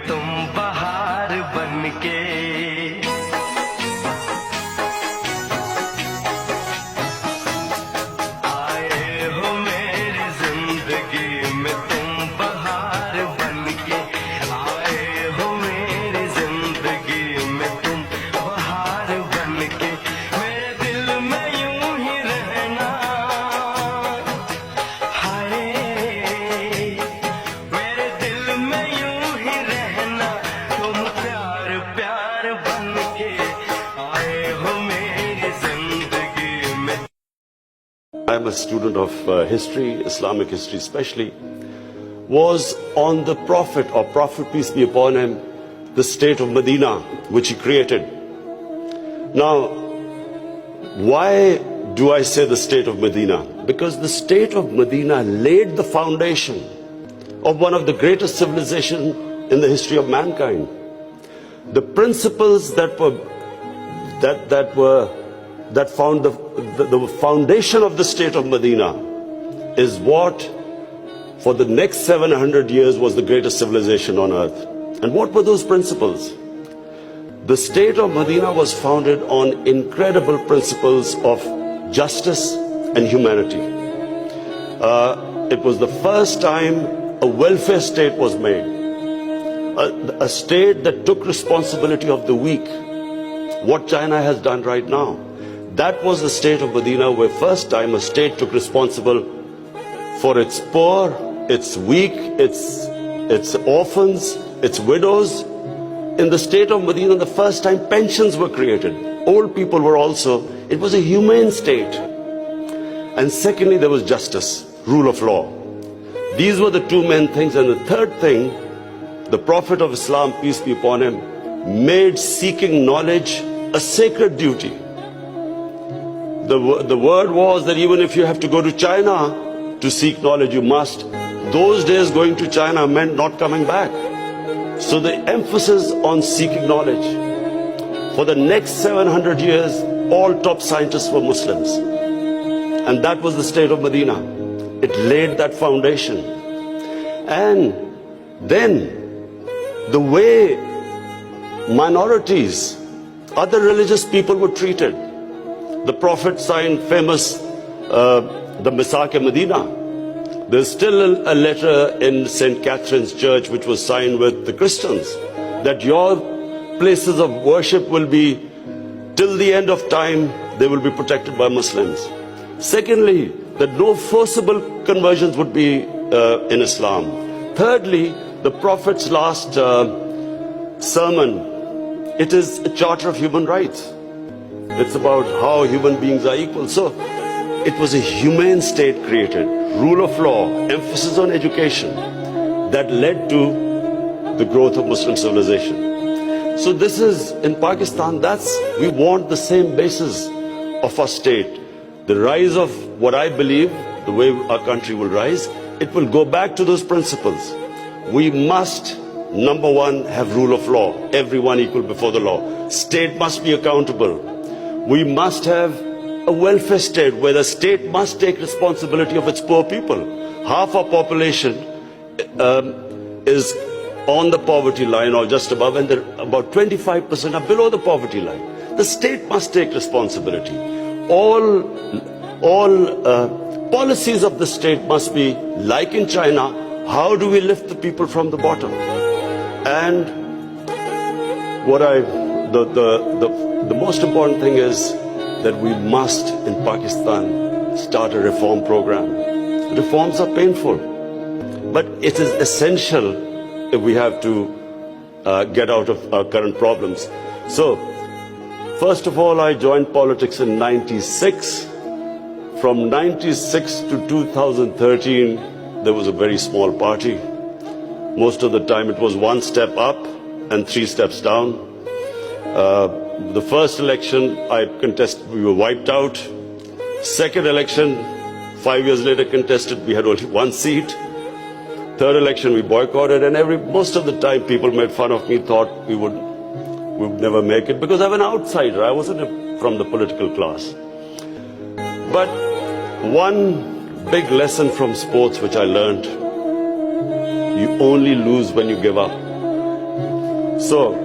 तुम बहार बनके आए हो मेरी जिंदगी में, तुम बहार बनके आए हो मेरी जिंदगी में, तुम बहार बनके मेरे दिल में यूं ही रहना। हाय मेरे दिल में I'm a student of history, Islamic history especially, was on the Prophet, or Prophet peace be upon him, the state of Medina, which he created. Now, why do I say the state of Medina? Because the state of Medina laid the foundation of one of the greatest civilizations in the history of mankind. The principles that found the foundation of the state of Medina is what for the next 700 years was the greatest civilization on earth. And what were those principles? The state of Medina was founded on incredible principles of justice and humanity. It was the first time a welfare state was made, a state that took responsibility of the weak, what China has done right now. That was the state of Medina, where first time a state took responsible for its poor, its weak, its orphans, its widows. In the state of Medina, the first time pensions were created. Old people were also, it was a humane state. And secondly, there was justice, rule of law. These were the two main things. And the third thing, the Prophet of Islam, peace be upon him, made seeking knowledge a sacred duty. The word was that even if you have to go to China to seek knowledge, you must. Those days going to China meant not coming back. So the emphasis on seeking knowledge. For the next 700 years, all top scientists were Muslims. And that was the state of Medina. It laid that foundation. And then the way minorities, other religious people were treated. The Prophet signed famous, the Misak-e-Medina. There's still a letter in St. Catherine's Church which was signed with the Christians, that your places of worship will be, till the end of time, they will be protected by Muslims. Secondly, that no forcible conversions would be in Islam. Thirdly, the Prophet's last sermon, it is a charter of human rights. It's about how human beings are equal. So it was a humane state created, rule of law, emphasis on education, that led to the growth of Muslim civilization. So this is, in Pakistan, we want the same basis of our state. The rise of what I believe, the way our country will rise, it will go back to those principles. We must, number one, have rule of law, everyone equal before the law. State must be accountable. We must have a welfare state where the state must take responsibility of its poor people. Half our population is on the poverty line or just above, and about 25% are below the poverty line. The state must take responsibility. All policies of the state must be like in China. How do we lift the people from the bottom? And the most important thing is that we must, in Pakistan, start a reform program. Reforms are painful, but it is essential if we have to get out of our current problems. So, first of all, I joined politics in '96. From 96 to 2013, there was a very small party. Most of the time it was one step up and three steps down. The first election I contested, we were wiped out. Second election, 5 years later contested, we had only one seat. Third election we boycotted, and most of the time people made fun of me, thought we would never make it, because I'm an outsider. I wasn't from the political class. But one big lesson from sports which I learned: you only lose when you give up. So